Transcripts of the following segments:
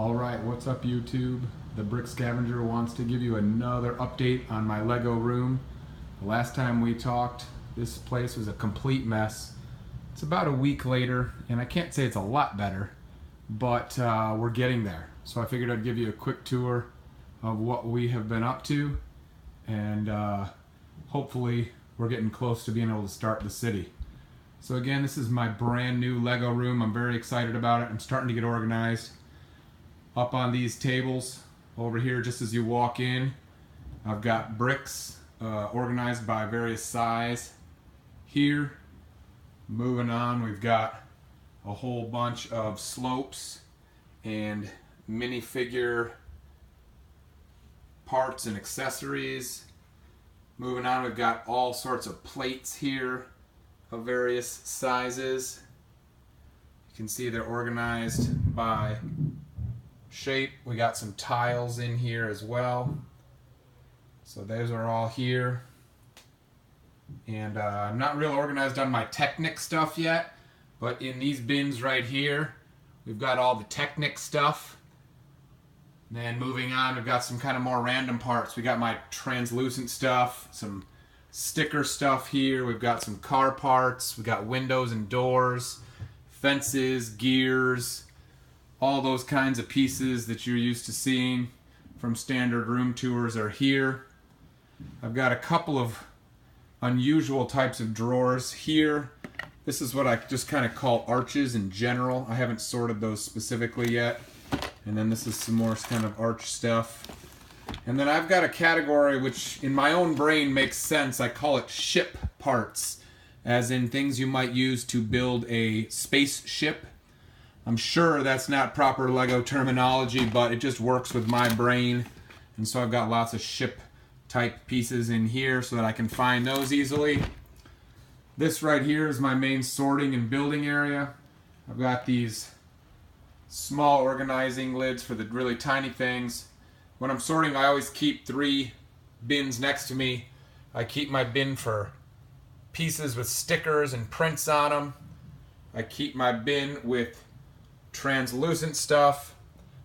Alright, what's up YouTube? The Brick Scavenger wants to give you another update on my Lego room. The last time we talked, this place was a complete mess. It's about a week later, and I can't say it's a lot better, but we're getting there. So I figured I'd give you a quick tour of what we have been up to, and hopefully we're getting close to being able to start the city. So again, this is my brand new Lego room. I'm very excited about it. I'm starting to get organized. Up on these tables over here, just as you walk in, I've got bricks organized by various size here. Moving on, we've got a whole bunch of slopes and minifigure parts and accessories. Moving on, we've got all sorts of plates here of various sizes. You can see they're organized by shape. We got some tiles in here as well. So those are all here. And I'm not real organized on my Technic stuff yet, but in these bins right here, we've got all the Technic stuff. Then moving on, we've got some kind of more random parts. We got my translucent stuff, some sticker stuff here. We've got some car parts. We got windows and doors, fences, gears, all those kinds of pieces that you're used to seeing from standard room tours are here. I've got a couple of unusual types of drawers here. This is what I just kind of call arches in general. I haven't sorted those specifically yet. And then this is some more kind of arch stuff. And then I've got a category which in my own brain makes sense. I call it ship parts, as in things you might use to build a spaceship. I'm sure that's not proper Lego terminology, but it just works with my brain. And so I've got lots of ship type pieces in here so that I can find those easily. This right here is my main sorting and building area. I've got these small organizing lids for the really tiny things. When I'm sorting, I always keep 3 bins next to me. I keep my bin for pieces with stickers and prints on them. I keep my bin with translucent stuff.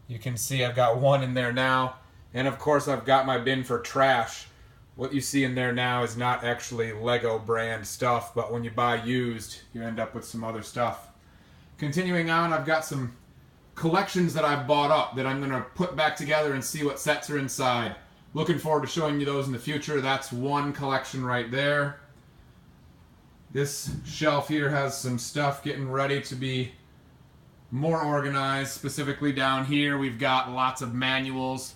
You can see I've got one in there now. And of course I've got my bin for trash. What you see in there now is not actually Lego brand stuff, but when you buy used, you end up with some other stuff. Continuing on, I've got some collections that I've bought up that I'm going to put back together and see what sets are inside. Looking forward to showing you those in the future. That's one collection right there. This shelf here has some stuff getting ready to be more organized. Specifically down here we've got lots of manuals.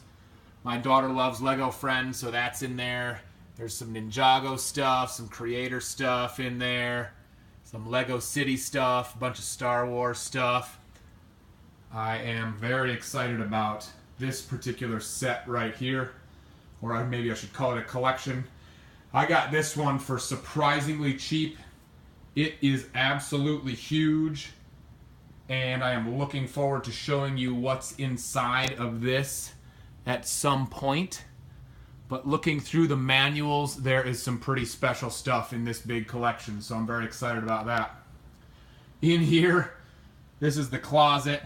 My daughter loves Lego Friends, so that's in there. There's some Ninjago stuff, some Creator stuff in there, some Lego City stuff, a bunch of Star Wars stuff. I am very excited about this particular set right here, or maybe I should call it a collection. I got this one for surprisingly cheap. It is absolutely huge, and I am looking forward to showing you what's inside of this at some point. But looking through the manuals, there is some pretty special stuff in this big collection, so I'm very excited about that. In here, this is the closet.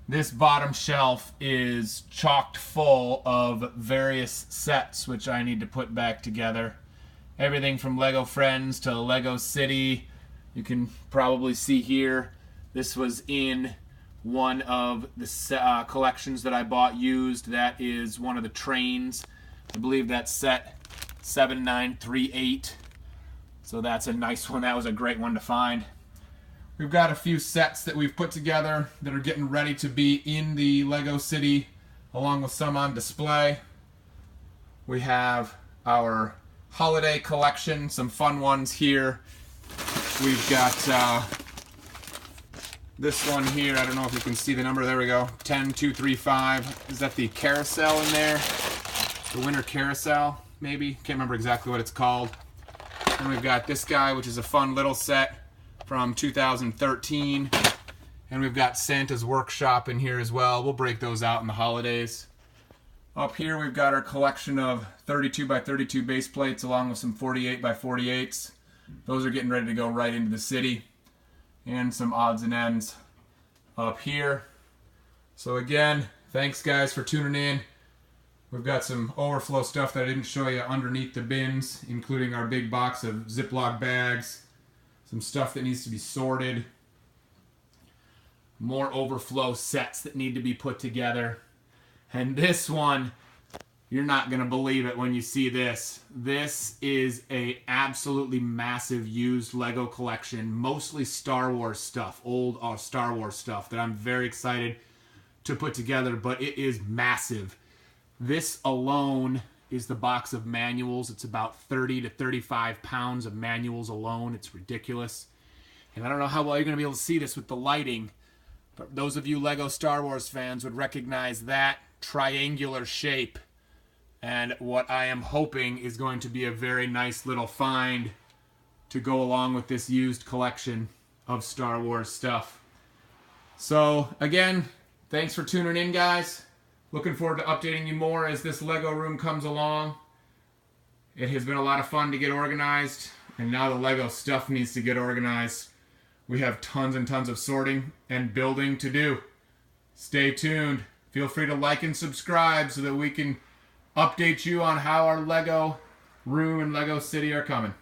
This bottom shelf is chocked full of various sets which I need to put back together. Everything from Lego Friends to Lego City. You can probably see here, this was in one of the collections that I bought used. That is one of the trains. I believe that's set 7938. So that's a nice one. That was a great one to find. We've got a few sets that we've put together that are getting ready to be in the Lego City, along with some on display. We have our holiday collection, some fun ones here. We've got this one here. I don't know if you can see the number. There we go. 10235. Is that the carousel in there? The winter carousel, maybe? Can't remember exactly what it's called. And we've got this guy, which is a fun little set from 2013. And we've got Santa's Workshop in here as well. We'll break those out in the holidays. Up here we've got our collection of 32 by 32 base plates along with some 48 by 48s. Those are getting ready to go right into the city. And some odds and ends up here. So again, Thanks, guys, for tuning in. We've got some overflow stuff that I didn't show you underneath the bins, including our big box of Ziploc bags, some stuff that needs to be sorted, more overflow sets that need to be put together. And this one, you're not going to believe it when you see this. This is a absolutely massive used Lego collection, mostly Star Wars stuff, old Star Wars stuff that I'm very excited to put together, but it is massive. This alone is the box of manuals. It's about 30 to 35 pounds of manuals alone. It's ridiculous. And I don't know how well you're going to be able to see this with the lighting, but those of you Lego Star Wars fans would recognize that triangular shape. And what I am hoping is going to be a very nice little find to go along with this used collection of Star Wars stuff. So, again, thanks for tuning in, guys. Looking forward to updating you more as this Lego room comes along. It has been a lot of fun to get organized, and now the Lego stuff needs to get organized. We have tons and tons of sorting and building to do. Stay tuned. Feel free to like and subscribe so that we can update you on how our Lego room and Lego City are coming.